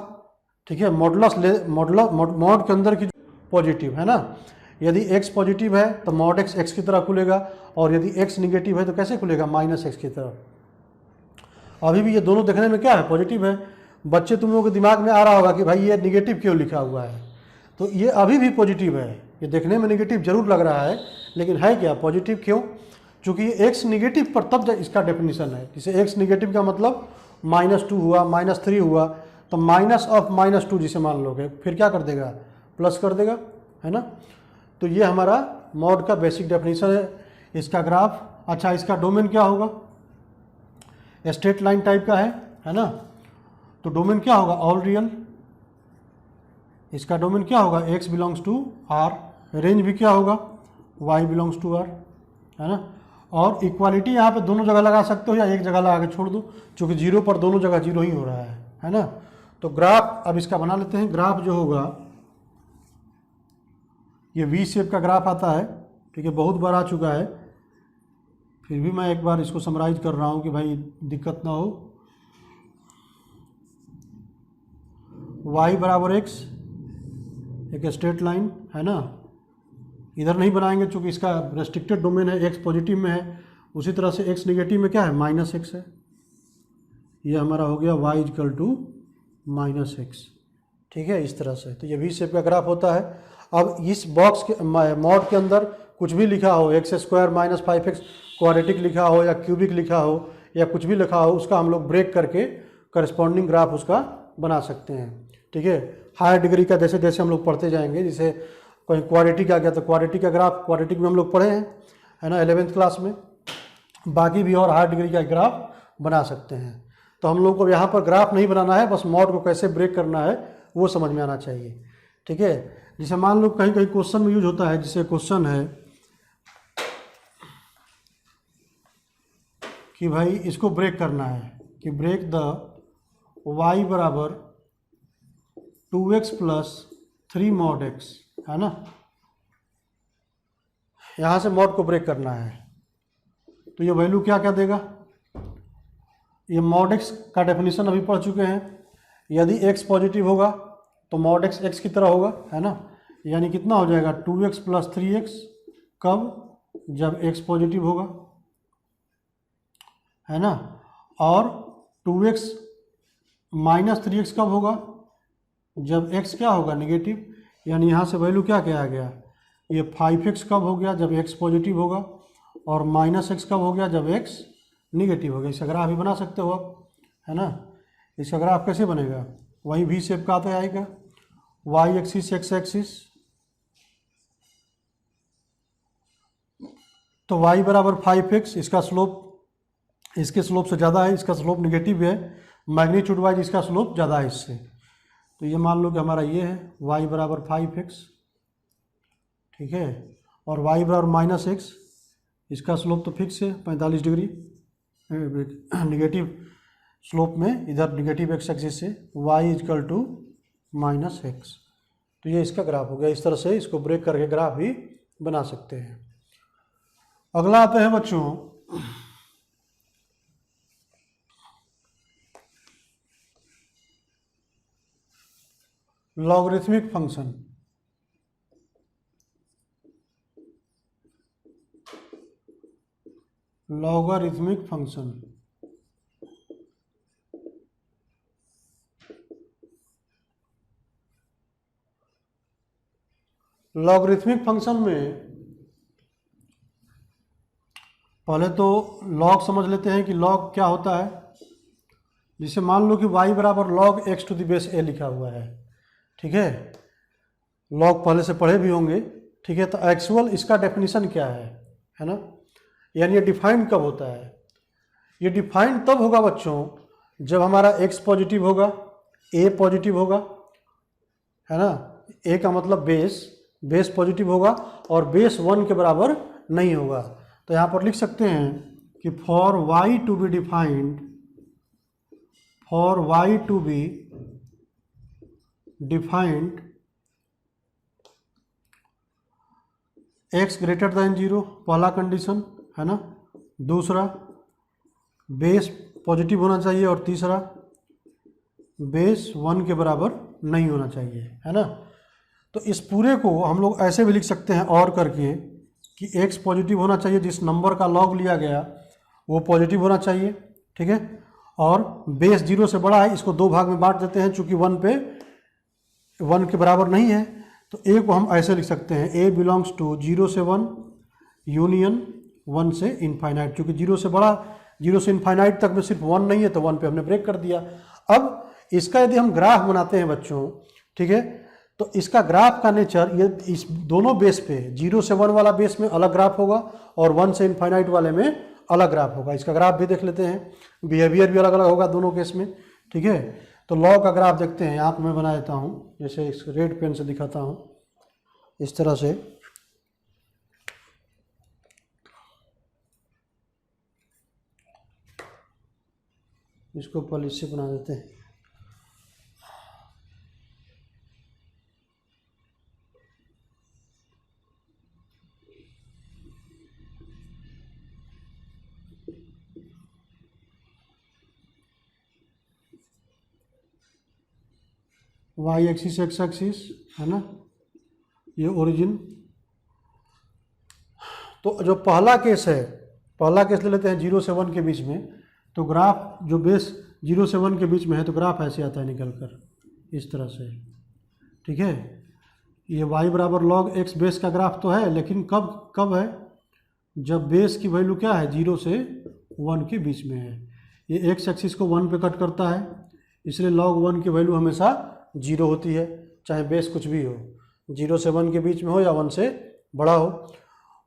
ठीक है। मॉड के अंदर की पॉजिटिव है ना, यदि x पॉजिटिव है तो मॉड x की तरह खुलेगा, और यदि x निगेटिव है तो कैसे खुलेगा, -x की तरह। अभी भी ये दोनों देखने में क्या है, पॉजिटिव है। बच्चे तुम लोगों के दिमाग में आ रहा होगा कि भाई ये निगेटिव क्यों लिखा हुआ है, तो ये अभी भी पॉजिटिव है। ये देखने में निगेटिव जरूर लग रहा है, लेकिन है क्या पॉजिटिव, क्यों, चूँकि ये x निगेटिव पर तब इसका डेफिनेशन है। जिसे x निगेटिव का मतलब -2 हुआ, -3 हुआ, तो -(-2) जिसे मान लोगे, फिर क्या कर देगा, प्लस कर देगा, है ना। तो ये हमारा मॉड का बेसिक डेफिनेशन है। इसका ग्राफ, अच्छा इसका डोमेन क्या होगा, स्ट्रेट लाइन टाइप का है ना। तो डोमेन क्या होगा, ऑल रियल। इसका डोमेन क्या होगा, x belongs to R। Range भी क्या होगा, y बिलोंग्स टू R, है ना। और इक्वालिटी यहाँ पे दोनों जगह लगा सकते हो या एक जगह लगा के छोड़ दो, क्योंकि 0 पर दोनों जगह 0 ही हो रहा है ना। तो ग्राफ अब इसका बना लेते हैं। ग्राफ जो होगा ये वी शेप का ग्राफ आता है, ठीक है, बहुत बार आ चुका है, फिर भी मैं एक बार इसको समराइज कर रहा हूँ कि भाई दिक्कत ना हो। y बराबर x, एक स्ट्रेट लाइन है ना। इधर नहीं बनाएंगे क्योंकि इसका रेस्ट्रिक्टेड डोमेन है, x पॉजिटिव में है। उसी तरह से x निगेटिव में क्या है, -x है। ये हमारा हो गया y =-x, ठीक है, इस तरह से। तो ये वी शेप का ग्राफ होता है। अब इस बॉक्स के मॉड के अंदर कुछ भी लिखा हो, x square minus 5x quadratic लिखा हो या क्यूबिक लिखा हो या कुछ भी लिखा हो, उसका हम लोग ब्रेक करके करस्पॉन्डिंग ग्राफ उसका बना सकते हैं। ठीक है, हायर डिग्री का जैसे जैसे हम लोग पढ़ते जाएंगे, जैसे कहीं क्वाड्रेटिक आ गया तो क्वाड्रेटिक का ग्राफ, क्वाड्रेटिक में हम लोग पढ़े हैं, है ना, 11th क्लास में। बाकी भी और हायर डिग्री का ग्राफ बना सकते हैं। तो हम लोग को यहाँ पर ग्राफ नहीं बनाना है, बस मॉड को कैसे ब्रेक करना है वो समझ में आना चाहिए। ठीक है, जैसे मान लो कहीं कहीं क्वेश्चन में यूज होता है, जैसे क्वेश्चन है कि भाई इसको ब्रेक करना है कि ब्रेक द y बराबर 2x प्लस 3 mod x, है ना, यहाँ से मॉड को ब्रेक करना है। तो ये वैल्यू क्या क्या देगा, ये mod x का डेफिनेशन अभी पढ़ चुके हैं। यदि x पॉजिटिव होगा तो mod x x की तरह होगा, है ना, यानी कितना हो जाएगा 2x प्लस 3x, कब, जब x पॉजिटिव होगा, है ना, और 2x माइनस 3x कब होगा, जब x क्या होगा, नेगेटिव। यानी यहाँ से वैल्यू क्या क्या आ गया, ये 5x कब हो गया, जब x पॉजिटिव होगा, और माइनस x कब हो गया, जब x निगेटिव हो गया। इसका ग्राफ भी बना सकते हो आप, है ना। इसका ग्राफ कैसे बनेगा, वही वी शेप का आता आएगा, y एक्सिस x एक्सिस, तो y बराबर 5x, इसका स्लोप इसके स्लोप से ज़्यादा है, इसका स्लोप निगेटिव है, मैग्नीट्यूड वाइज इसका स्लोप ज़्यादा है इससे। तो ये मान लो कि हमारा ये है y बराबर 5x, ठीक है, और y बराबर माइनस x, इसका स्लोप तो फिक्स है 45 डिग्री निगेटिव स्लोप में, इधर निगेटिव x एक्सिस से y equal to minus x। तो ये इसका ग्राफ हो गया। इस तरह से इसको ब्रेक करके ग्राफ भी बना सकते हैं। अगला आते हैं बच्चों logarithmic function. Logarithmic function logarithmic function में पहले तो लॉग समझ लेते हैं कि लॉग क्या होता है। जिसे मान लो कि y बराबर log x to the base a लिखा हुआ है, ठीक है, लॉग पहले से पढ़े भी होंगे, ठीक है। तो एक्चुअल इसका डेफिनेशन क्या है ना, यानी ये डिफाइंड कब होता है, ये डिफाइंड तब होगा बच्चों जब हमारा x पॉजिटिव होगा, a पॉजिटिव होगा, है ना, a का मतलब बेस पॉजिटिव होगा और बेस 1 के बराबर नहीं होगा। तो यहाँ पर लिख सकते हैं कि for y to be defined, for y to be defined x greater than 0, पहला कंडीशन, है ना, दूसरा बेस पॉजिटिव होना चाहिए और तीसरा बेस 1 के बराबर नहीं होना चाहिए, है ना। तो इस पूरे को हम लोग ऐसे भी लिख सकते हैं और करके कि x पॉजिटिव होना चाहिए, जिस नंबर का लॉग लिया गया वो पॉजिटिव होना चाहिए, ठीक है, और बेस 0 से बड़ा है, इसको दो भाग में बांट देते हैं, चूंकि 1 के बराबर नहीं है। तो a को हम ऐसे लिख सकते हैं, a बिलोंग्स टू 0 से 1 यूनियन 1 से इनफाइनाइट, चूँकि 0 से बड़ा, 0 से इनफाइनाइट तक में सिर्फ 1 नहीं है तो 1 पे हमने ब्रेक कर दिया। अब इसका यदि हम ग्राफ बनाते हैं बच्चों, ठीक है, तो इसका ग्राफ का नेचर ये इस दोनों बेस पे 0 से 1 वाला बेस में अलग ग्राफ होगा और 1 से इनफाइनाइट वाले में अलग ग्राफ होगा। इसका ग्राफ भी देख लेते हैं, बिहेवियर भी अलग अलग होगा दोनों केस में, ठीक है। तो लॉग का ग्राफ देखते हैं, यहाँ पर मैं बना देता हूँ, जैसे इस रेड पेन से दिखाता हूँ इस तरह से। इसको पहले इससे बना देते हैं। y एक्सिस x एक्सिस, है ना, ये ओरिजिन। तो जो पहला केस है, पहला केस ले लेते हैं 0 से 1 के बीच में, तो ग्राफ जो बेस 0 से 1 के बीच में है तो ग्राफ ऐसे आता है निकल कर इस तरह से, ठीक है। ये y बराबर log x बेस का ग्राफ तो है, लेकिन कब कब है, जब बेस की वैल्यू क्या है 0 से 1 के बीच में है। ये x एक्सिस को 1 पे कट करता है, इसलिए log 1 की वैल्यू हमेशा 0 होती है, चाहे बेस कुछ भी हो, 0 से 1 के बीच में हो या 1 से बड़ा हो।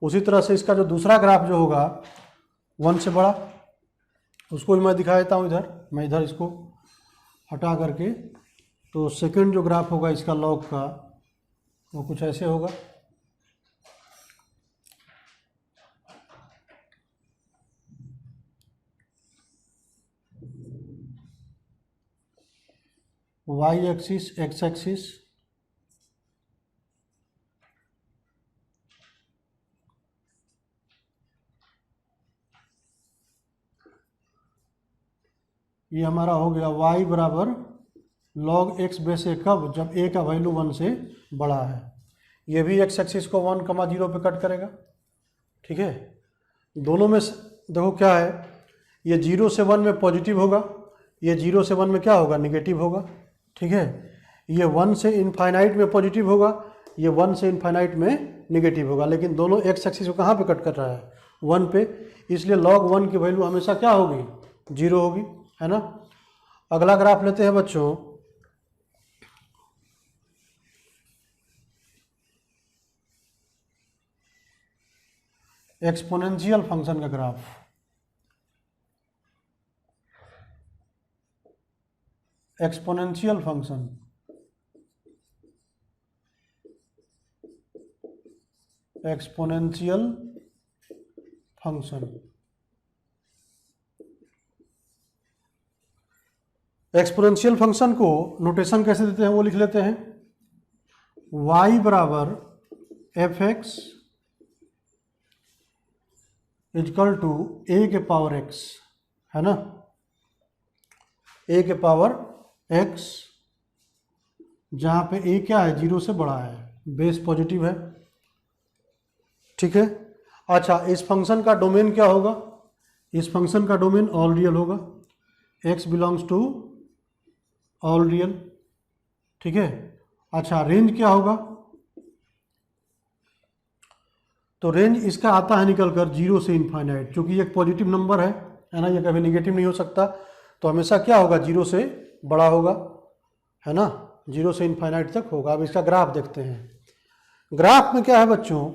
उसी तरह से इसका जो दूसरा ग्राफ जो होगा 1 से बड़ा, उसको भी मैं दिखा देता हूँ इधर। मैं इधर इसको हटा करके, तो सेकंड जो ग्राफ होगा इसका लॉग का वो कुछ ऐसे होगा। वाई एक्सिस, एक्स एक्सिस, ये हमारा हो गया y बराबर log x बेस ए, कब, जब a का वैल्यू 1 से बड़ा है। ये भी x एक्सिस को 1, 0 पे कट करेगा। ठीक है, दोनों में देखो क्या है, ये 0 से 1 में पॉजिटिव होगा, ये 0 से 1 में क्या होगा, निगेटिव होगा। ठीक है, ये 1 से इनफाइनाइट में पॉजिटिव होगा, ये 1 से इनफाइनाइट में निगेटिव होगा, लेकिन दोनों x एक्सिस को कहाँ पे कट कर रहा है, 1 पे, इसलिए log 1 की वैल्यू हमेशा क्या होगी, 0 होगी, है ना। अगला ग्राफ लेते हैं बच्चों, एक्सपोनेंशियल फंक्शन का graph. Exponential function, exponential function, exponential function को नोटेशन कैसे देते हैं वो लिख लेते हैं। y बराबर F X equal to a के पावर x, है ना, a के पावर x, जहाँ पे a क्या है, 0 से बड़ा है, बेस पॉजिटिव है। ठीक है, अच्छा, इस फंक्शन का डोमेन क्या होगा, इस फंक्शन का डोमेन ऑल रियल होगा, x belongs to all real. ठीक है, अच्छा, रेंज क्या होगा, तो रेंज इसका आता है निकल कर 0 से इनफाइनाइट, क्योंकि ये एक पॉजिटिव नंबर है ना, ये कभी नेगेटिव नहीं हो सकता, तो हमेशा क्या होगा, 0 से बड़ा होगा, है ना, 0 से इनफाइनाइट तक होगा। अब इसका ग्राफ देखते हैं। ग्राफ में क्या है बच्चों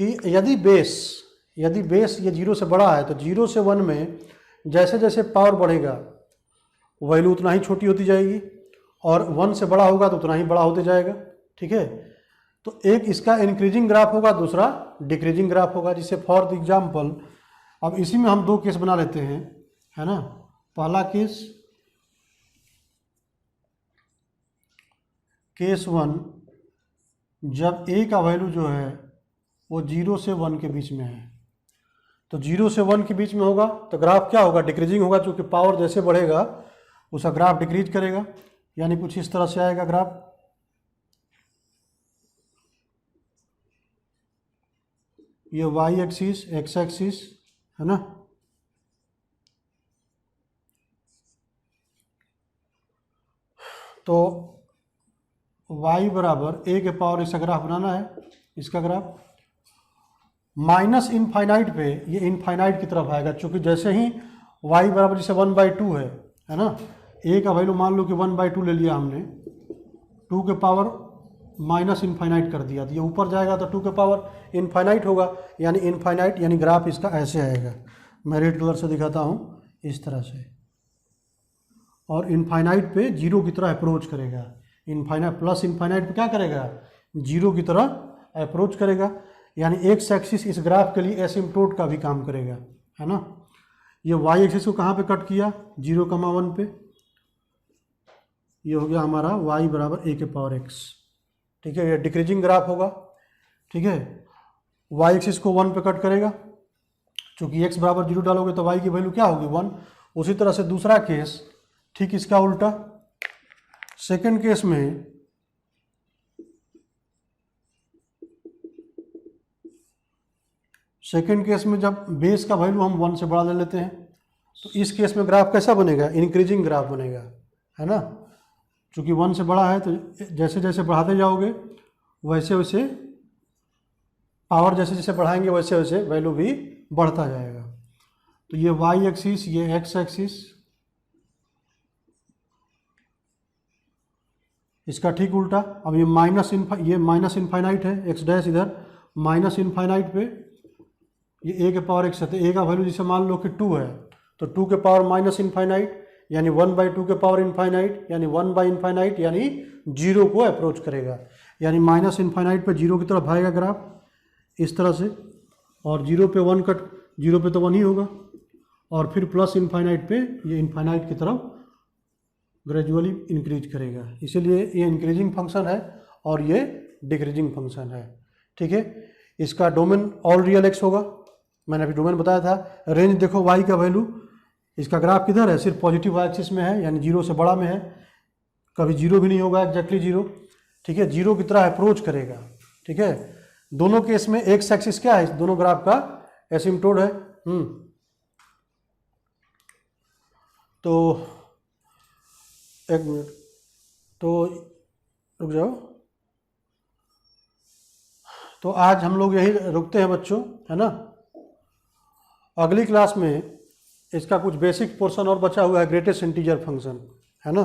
कि यदि बेस ये 0 से बड़ा है, तो 0 से 1 में जैसे जैसे पावर बढ़ेगा वैल्यू उतना ही छोटी होती जाएगी, और 1 से बड़ा होगा तो उतना ही बड़ा होते जाएगा। ठीक है, तो एक इसका इंक्रीजिंग ग्राफ होगा, दूसरा डिक्रीजिंग ग्राफ होगा। जिसे फॉर द एग्जाम्पल, अब इसी में हम दो केस बना लेते हैं, है ना। पहला केस, केस 1, जब a का वैल्यू जो है वो 0 से 1 के बीच में है, तो 0 से 1 के बीच में होगा तो ग्राफ क्या होगा, डिक्रीजिंग होगा, क्योंकि पावर जैसे बढ़ेगा उसका ग्राफ डिक्रीज करेगा, यानी कुछ इस तरह से आएगा ग्राफ। ये y एक्सिस, x एक्सिस, है ना, तो y बराबर a के पावर इसका ग्राफ बनाना है, इसका ग्राफ माइनस इनफाइनाइट पे ये इनफाइनाइट की तरफ आएगा, क्योंकि जैसे ही y बराबर जैसे 1/2 है ना, a का वैल्यू मान लो कि 1/2 ले लिया हमने, 2 के पावर माइनस इनफाइनाइट कर दिया, तो ये ऊपर जाएगा तो 2 के पावर इनफाइनाइट होगा, यानी इनफाइनाइट, यानी ग्राफ इसका ऐसे आएगा। मैं रेड कलर से दिखाता हूँ, इस तरह से, और इनफाइनाइट पे 0 की तरह अप्रोच करेगा। इनफाइनाइट प्लस इनफाइनाइट पे क्या करेगा, 0 की तरह अप्रोच करेगा, यानी एक्स एक्सिस इस ग्राफ के लिए एसिम्प्टोट का भी काम करेगा, है ना। ये वाई एक्सिस को कहाँ पे कट किया, 0,1 पे, ये हो गया हमारा y बराबर a के पावर x। ठीक है, ये डिक्रीजिंग ग्राफ होगा। ठीक है, y एक्सिस को 1 पे कट करेगा, चूँकि x बराबर 0 डालोगे तो y की वैल्यू क्या होगी, 1। उसी तरह से दूसरा केस ठीक इसका उल्टा, सेकंड केस में जब बेस का वैल्यू हम 1 से बड़ा ले लेते हैं, तो इस केस में ग्राफ कैसा बनेगा, इंक्रीजिंग ग्राफ बनेगा, है ना। चूँकि 1 से बड़ा है तो जैसे जैसे बढ़ाते जाओगे वैसे वैसे पावर जैसे जैसे बढ़ाएंगे वैसे वैसे वैल्यू भी बढ़ता जाएगा। तो ये वाई एक्सिस, ये एक्स एक्सिस, इसका ठीक उल्टा। अब ये माइनस इनफाइनाइट है, एक्स डैश इधर माइनस इनफाइनाइट पे ये ए के पावर एक्स है, तो ए का वैल्यू जैसे मान लो कि 2 है, तो 2 के पावर माइनस इनफाइनाइट यानी 1/2 के पावर इनफाइनाइट यानी 1/इनफाइनाइट यानी 0 को अप्रोच करेगा, यानी माइनस इनफाइनाइट पे 0 की तरफ आएगा ग्राफ इस तरह से, और 0 पे 1 कट, 0 पे तो 1 ही होगा, और फिर प्लस इनफाइनाइट पे ये इनफाइनाइट की तरफ ग्रेजुअली इंक्रीज करेगा। इसीलिए ये इंक्रीजिंग फंक्शन है और ये डिक्रीजिंग फंक्शन है। ठीक है, इसका डोमेन ऑल रियल एक्स होगा, मैंने अभी डोमेन बताया था। रेंज देखो वाई का वैल्यू, इसका ग्राफ किधर है, सिर्फ पॉजिटिव वाई एक्सिस में है, यानी 0 से बड़ा में है, कभी 0 भी नहीं होगा एग्जैक्टली 0। ठीक है, 0 की तरह अप्रोच करेगा। ठीक है, दोनों केस में एक्स एक्सिस क्या है, दोनों ग्राफ का एसिम्पटोड है। तो एक मिनट, तो रुक जाओ। तो आज हम लोग यही रुकते हैं बच्चों, है ना। अगली क्लास में इसका कुछ बेसिक पोर्शन और बचा हुआ है, ग्रेटेस्ट इंटीजर फंक्शन, है ना।